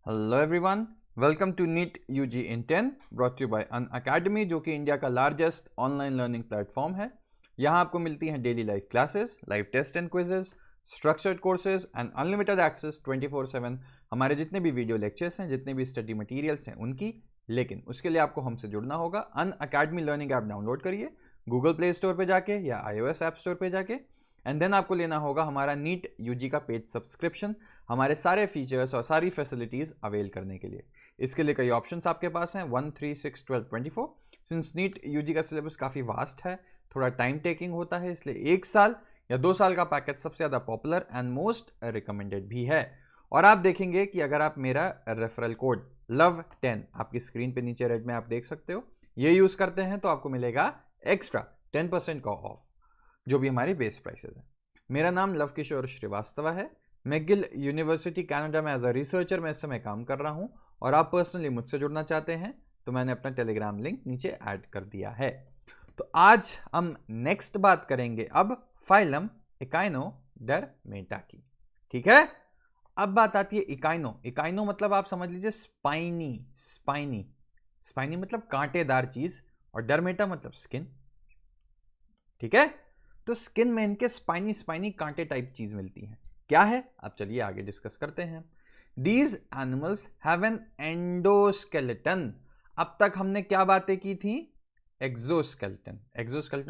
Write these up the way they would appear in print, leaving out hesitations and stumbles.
Hello everyone, welcome to NEET UG in 10 brought you by Unacademy, जो कि India का largest online learning platform है। यहाँ आपको मिलती हैं daily live classes, live test and quizzes, structured courses and unlimited access 24/7 हमारे जितने भी वीडियो लेक्चर्स हैं, जितने भी स्टडी मटेरियल्स हैं उनकी। लेकिन उसके लिए आपको हमसे जुड़ना होगा। अनअकैडमी लर्निंग ऐप डाउनलोड करिए गूगल प्ले स्टोर पर जाके या iOS ऐप स्टोर पर जाके, एंड देन आपको लेना होगा हमारा नीट यूजी का पेड सब्सक्रिप्शन, हमारे सारे फीचर्स और सारी फैसिलिटीज़ अवेल करने के लिए। इसके लिए कई ऑप्शंस आपके पास हैं 1, 3, 6, 12, 24। सिंस नीट यूजी का सिलेबस काफ़ी वास्ट है, थोड़ा टाइम टेकिंग होता है, इसलिए 1 साल या 2 साल का पैकेज सबसे ज़्यादा पॉपुलर एंड मोस्ट रिकमेंडेड भी है। और आप देखेंगे कि अगर आप मेरा रेफरल कोड LOVE10 आपकी स्क्रीन पे नीचे रेड में आप देख सकते हो, ये यूज़ करते हैं तो आपको मिलेगा एक्स्ट्रा 10% का ऑफ, जो भी हमारी बेस प्राइसेस है। मेरा नाम लव किशोर श्रीवास्तव है। मैगिल यूनिवर्सिटी कनाडा में एज अ रिसर्चर मैं इस समय काम कर रहा हूं, और आप पर्सनली मुझसे जुड़ना चाहते हैं तो मैंने अपना टेलीग्राम लिंक नीचे ऐड कर दिया है। तो आज हम नेक्स्ट बात करेंगे अब फाइलम इकाइनोडर्मेटा की। ठीक है, अब बात आती है इकाइनो मतलब आप समझ लीजिए स्पाइनी मतलब कांटेदार चीज, और डर्मेटा मतलब स्किन। ठीक है, तो स्किन में इनके स्पाइनी कांटे टाइप चीज मिलती है। क्या है, आप चलिए आगे डिस्कस करते हैं। These animals have an endoskeleton. अब तक हमने क्या बातें की थी? एक्सोस्केलेटन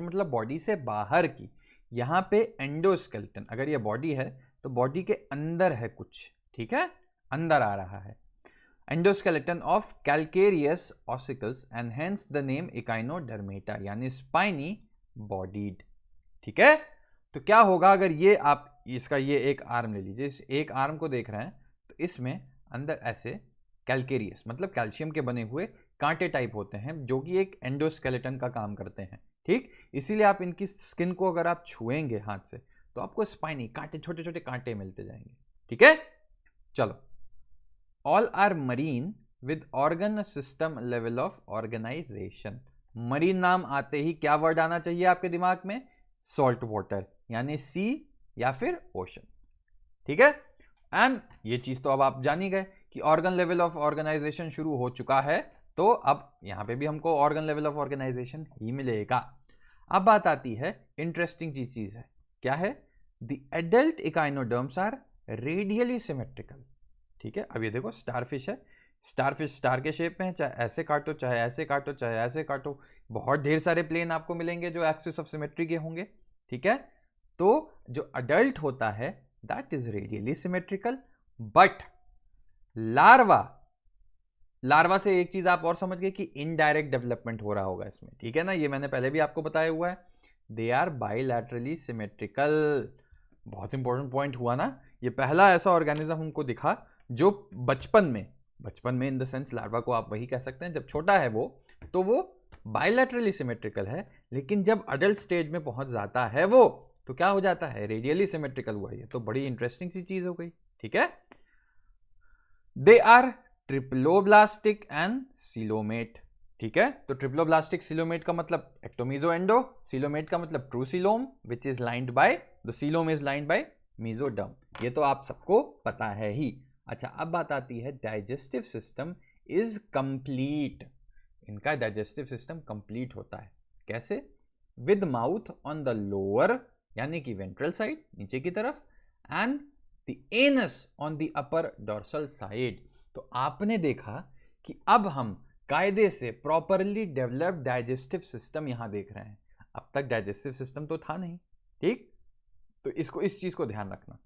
मतलब बॉडी से बाहर की। यहां पे एंडोस्केलेटन, अगर ये बॉडी है तो बॉडी के अंदर है कुछ। ठीक है, अंदर आ रहा है। Endoskeleton of calcareous ossicles and hence the name Echinodermata, यानी स्पाइनी बॉडीड। ठीक है, तो क्या होगा अगर ये आप इसका ये एक आर्म ले लीजिए, इस एक आर्म को देख रहे हैं तो इसमें अंदर ऐसे कैल्केरियस मतलब कैल्शियम के बने हुए कांटे टाइप होते हैं, जो कि एक एंडोस्केलेटन का काम करते हैं। ठीक, इसीलिए आप इनकी स्किन को अगर आप छुएंगे हाथ से तो आपको स्पाइनी कांटे, छोटे छोटे कांटे मिलते जाएंगे। ठीक है, चलो। All are marine with organ system level of organisation. Marine नाम आते ही क्या वर्ड आना चाहिए आपके दिमाग में? सॉल्ट वाटर, यानी सी या फिर ओशन। ठीक है, एंड ये चीज तो अब आप जान ही गए कि ऑर्गन लेवल ऑफ ऑर्गेनाइजेशन शुरू हो चुका है, तो अब यहां पे भी हमको ऑर्गन लेवल ऑफ ऑर्गेनाइजेशन ही मिलेगा। अब बात आती है इंटरेस्टिंग चीज है, क्या है? The adult echinoderms are radially symmetrical. ठीक है, अब ये देखो स्टारफिश है, स्टारफिश स्टार के शेप में है, चाहे ऐसे काटो चाहे ऐसे काटो चाहे ऐसे काटो, बहुत ढेर सारे प्लेन आपको मिलेंगे जो एक्सिस ऑफ सिमेट्री के होंगे। ठीक है, तो जो अडल्ट होता है that is radially symmetrical, but larva से एक चीज आप और समझ गए कि इनडायरेक्ट डेवलपमेंट हो रहा होगा इसमें। ठीक है ना, ये मैंने पहले भी आपको बताया हुआ है। They are bilaterally symmetrical. बहुत इंपॉर्टेंट पॉइंट हुआ ना, ये पहला ऐसा ऑर्गेनिज्म हमको दिखा जो बचपन में इन द सेंस लार्वा को आप वही कह सकते हैं, जब छोटा है वो तो वो बाइलैटरली सिमेट्रिकल है, लेकिन जब अडल्ट स्टेज में पहुंच जाता है वो तो क्या हो जाता है? रेडियली सिमेट्रिकल हुआ। ये तो बड़ी इंटरेस्टिंग सी चीज हो गई। ठीक है, they are triploblastic and coelomate. ठीक है, तो ट्रिप्लोब्लास्टिक सीलोमेट का मतलब एक्टोमीजो एंडो, सीलोमेट का मतलब true coelom which is lined by the coelom is lined by mesoderm. ये तो आप सबको पता है ही। अच्छा, अब बात आती है डाइजेस्टिव सिस्टम इज कंप्लीट। इनका डाइजेस्टिव सिस्टम कंप्लीट होता है कैसे? With mouth on the lower यानी कि वेंट्रल साइड, नीचे की तरफ, and the anus on the upper dorsal side. तो आपने देखा कि अब हम कायदे से प्रॉपरली डेवलप्ड डाइजेस्टिव सिस्टम यहां देख रहे हैं। अब तक डाइजेस्टिव सिस्टम तो था नहीं। ठीक, तो इस चीज को ध्यान रखना।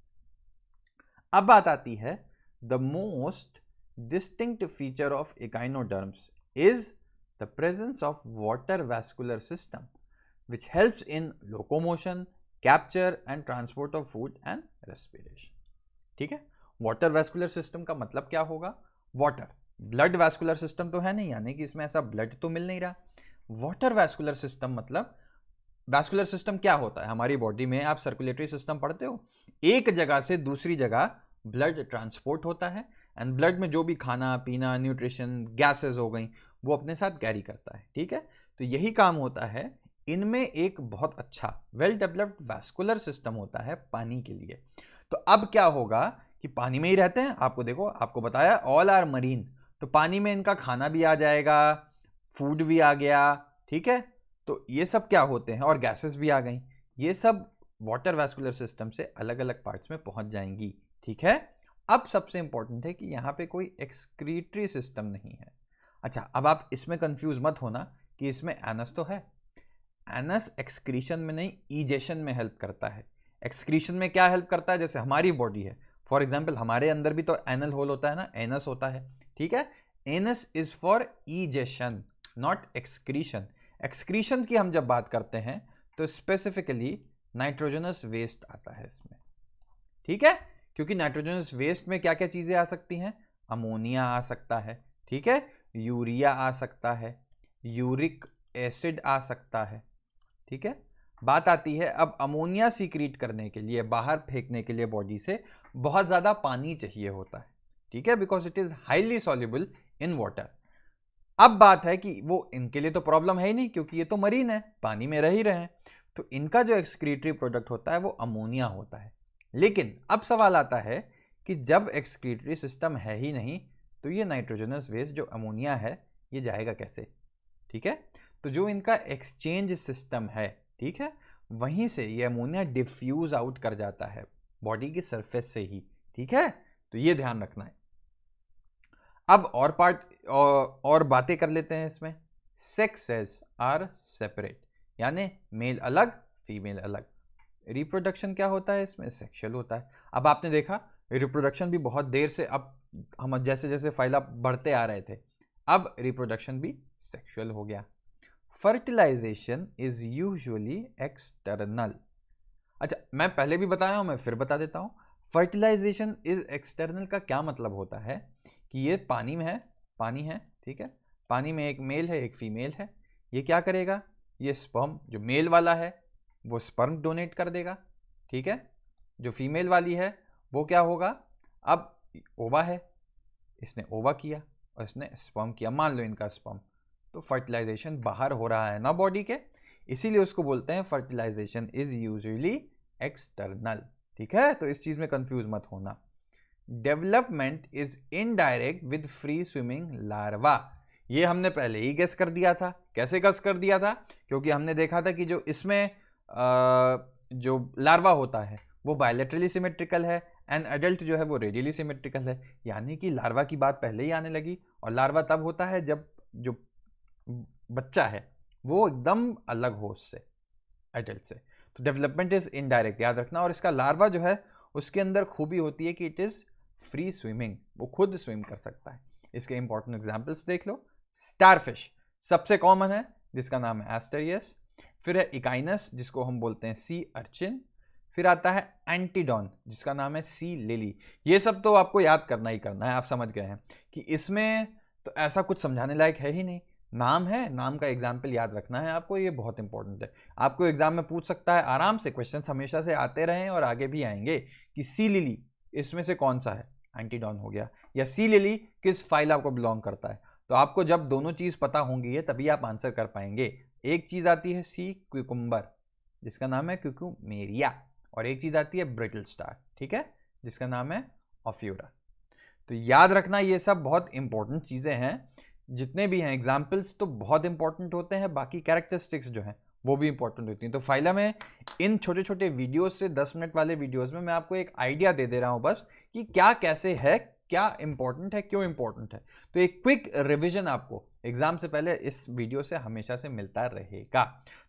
अब बात आती है the most distinct feature of echinoderms is the presence of water vascular system which helps in locomotion, capture and transport of food and respiration. ठीक है, वाटर वैस्कुलर सिस्टम का मतलब क्या होगा? वाटर, ब्लड वैस्कुलर सिस्टम तो है नहीं, यानी कि इसमें ऐसा ब्लड तो मिल नहीं रहा। वाटर वैस्कुलर सिस्टम मतलब, वैस्कुलर सिस्टम क्या होता है? हमारी बॉडी में आप सर्कुलेटरी सिस्टम पढ़ते हो, एक जगह से दूसरी जगह ब्लड ट्रांसपोर्ट होता है, एंड ब्लड में जो भी खाना पीना, न्यूट्रिशन, गैसेस हो गई, वो अपने साथ कैरी करता है। ठीक है, तो यही काम होता है। इनमें एक बहुत अच्छा वेल डेवलप्ड वैस्कुलर सिस्टम होता है पानी के लिए। तो अब क्या होगा कि पानी में ही रहते हैं। आपको देखो, आपको बताया ऑल आर मरीन, तो पानी में इनका खाना भी आ जाएगा, फूड भी आ गया, ठीक है। तो ये सब क्या होते हैं, और गैसेस भी आ गई, ये सब वाटर वैस्कुलर सिस्टम से अलग अलग पार्ट्स में पहुंच जाएंगी, ठीक है। अब सबसे इंपॉर्टेंट है कि यहाँ पे कोई एक्सक्रीटरी सिस्टम नहीं है। अच्छा, अब आप इसमें कंफ्यूज मत होना कि इसमें एनस तो है। एनस एक्सक्रीशन में नहीं, ईजेशन में हेल्प करता है। एक्सक्रीशन में क्या हेल्प करता है, जैसे हमारी बॉडी है, फॉर एग्जाम्पल हमारे अंदर भी तो एनल होल होता है ना, एनस होता है, ठीक है। Anus is for ईजेशन, not excretion. Excretion की हम जब बात करते हैं तो स्पेसिफिकली नाइट्रोजनस वेस्ट आता है इसमें, ठीक है। क्योंकि नाइट्रोजनस वेस्ट में क्या क्या चीजें आ सकती हैं, अमोनिया आ सकता है, ठीक है, यूरिया आ सकता है, यूरिक एसिड आ सकता है, ठीक है। बात आती है अब अमोनिया सीक्रेट करने के लिए, बाहर फेंकने के लिए बॉडी से बहुत ज्यादा पानी चाहिए होता है, ठीक है, because it is highly soluble in water. अब बात है कि वो इनके लिए तो प्रॉब्लम है ही नहीं, क्योंकि ये तो मरीन है, पानी में रह ही रहे हैं, तो इनका जो एक्सक्रीटरी प्रोडक्ट होता है वो अमोनिया होता है। लेकिन अब सवाल आता है कि जब एक्सक्रीटरी सिस्टम है ही नहीं, तो ये नाइट्रोजनस वेस्ट जो अमोनिया है ये जाएगा कैसे, ठीक है। तो जो इनका एक्सचेंज सिस्टम है, ठीक है, वहीं से ये अमोनिया डिफ्यूज आउट कर जाता है बॉडी की सरफेस से ही, ठीक है। तो ये ध्यान रखना है। अब और पार्ट और बातें कर लेते हैं इसमें। सेक्सेस आर सेपरेट, यानी मेल अलग फीमेल अलग। रिप्रोडक्शन क्या होता है इसमें, सेक्सुअल होता है। अब आपने देखा रिप्रोडक्शन भी बहुत देर से, अब हम जैसे जैसे फाइल बढ़ते आ रहे थे, अब रिप्रोडक्शन भी सेक्सुअल हो गया। Fertilisation is usually external. अच्छा, मैं पहले भी बताया हूं, मैं फिर बता देता हूं। फर्टिलाइजेशन इज एक्सटर्नल का क्या मतलब होता है कि ये पानी में है, पानी है, ठीक है, पानी में एक मेल है एक फीमेल है। ये क्या करेगा, ये स्पर्म जो मेल वाला है वो स्पर्म डोनेट कर देगा, ठीक है। जो फीमेल वाली है वो क्या होगा, अब ओवा है, इसने ओवा किया और इसने स्पर्म किया, मान लो इनका स्पर्म, तो फर्टिलाइजेशन बाहर हो रहा है ना बॉडी के, इसीलिए उसको बोलते हैं फर्टिलाइजेशन इज यूजुअली एक्सटर्नल, ठीक है। तो इस चीज में कंफ्यूज मत होना। Development is indirect with free swimming larva, ये हमने पहले ही गेस कर दिया था। कैसे गेस कर दिया था, क्योंकि हमने देखा था कि जो इसमें जो लार्वा होता है वो बायलैटरली सिमेट्रिकल है, एंड एडल्ट जो है वो रेडियली सिमेट्रिकल है, यानी कि लार्वा की बात पहले ही आने लगी। और लार्वा तब होता है जब जो बच्चा है वो एकदम अलग हो उससे, एडल्ट से। तो डेवलपमेंट इज इनडायरेक्ट, याद रखना। और इसका लार्वा जो है उसके अंदर खूबी होती है कि इट इज फ्री स्विमिंग, वो खुद स्विम कर सकता है। इसके इंपॉर्टेंट एग्जांपल्स देख लो। स्टारफिश सबसे कॉमन है जिसका नाम है एस्टेरियस, फिर है इकाइनस जिसको हम बोलते हैं सी अर्चिन, फिर आता है एंटीडॉन जिसका नाम है सी लिली। ये सब तो आपको याद करना ही करना है, आप समझ गए हैं कि इसमें तो ऐसा कुछ समझाने लायक है ही नहीं। नाम है, नाम का एग्जाम्पल याद रखना है आपको, ये बहुत इंपॉर्टेंट है। आपको एग्जाम में पूछ सकता है आराम से, क्वेश्चंस हमेशा से आते रहे और आगे भी आएंगे, कि सी लिली इसमें से कौन सा है, एंटीडॉन हो गया, या सी लिली किस फाइल आपको बिलोंग करता है। तो आपको जब दोनों चीज पता होंगी है तभी आप आंसर कर पाएंगे। एक चीज आती है सी क्यूकुम्बर जिसका नाम है क्यूकुमेरिया, और एक चीज आती है ब्रिटल स्टार, ठीक है, जिसका नाम है ऑफ्यूरा। तो याद रखना ये सब बहुत इंपॉर्टेंट चीजें हैं, जितने भी हैं एग्जाम्पल्स तो बहुत इंपॉर्टेंट होते हैं, बाकी कैरेक्टरिस्टिक्स जो हैं वो भी इंपॉर्टेंट होती हैं। तो फाइलम में इन छोटे छोटे वीडियोस से 10 मिनट वाले वीडियोस में मैं आपको एक आइडिया दे रहा हूं बस, कि क्या कैसे है, क्या इंपॉर्टेंट है, क्यों इंपॉर्टेंट है। तो एक क्विक रिवीजन आपको एग्जाम से पहले इस वीडियो से हमेशा से मिलता रहेगा।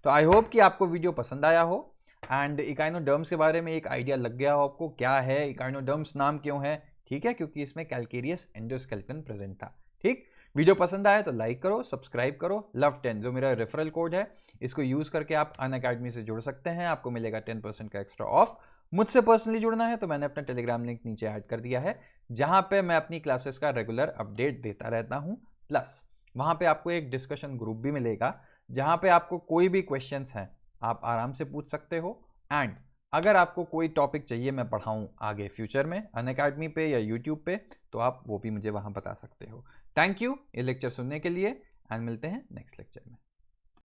तो आई होप कि आपको वीडियो पसंद आया हो, एंड इकाइनोडर्म्स के बारे में एक आइडिया लग गया हो आपको, क्या है इकाइनोडर्म्स, नाम क्यों है, ठीक है, क्योंकि इसमें कैल्केरियस एंडोस्केलेटन प्रेजेंट था, ठीक। वीडियो पसंद आया तो लाइक करो, सब्सक्राइब करो। लव10 जो मेरा रेफरल कोड है, इसको यूज करके आप अनअकैडमी से जुड़ सकते हैं, आपको मिलेगा 10% का एक्स्ट्रा ऑफ। मुझसे पर्सनली जुड़ना है तो मैंने अपना टेलीग्राम लिंक नीचे ऐड कर दिया है, जहां पे मैं अपनी क्लासेस का रेगुलर अपडेट देता रहता हूं। प्लस वहां पे आपको एक डिस्कशन ग्रुप भी मिलेगा, जहां पे आपको कोई भी क्वेश्चंस हैं आप आराम से पूछ सकते हो। एंड अगर आपको कोई टॉपिक चाहिए मैं पढ़ाऊं आगे फ्यूचर में अनअकैडमी पे या यूट्यूब पे, तो आप वो भी मुझे वहां बता सकते हो। थैंक यू ये लेक्चर सुनने के लिए, एंड मिलते हैं नेक्स्ट लेक्चर में।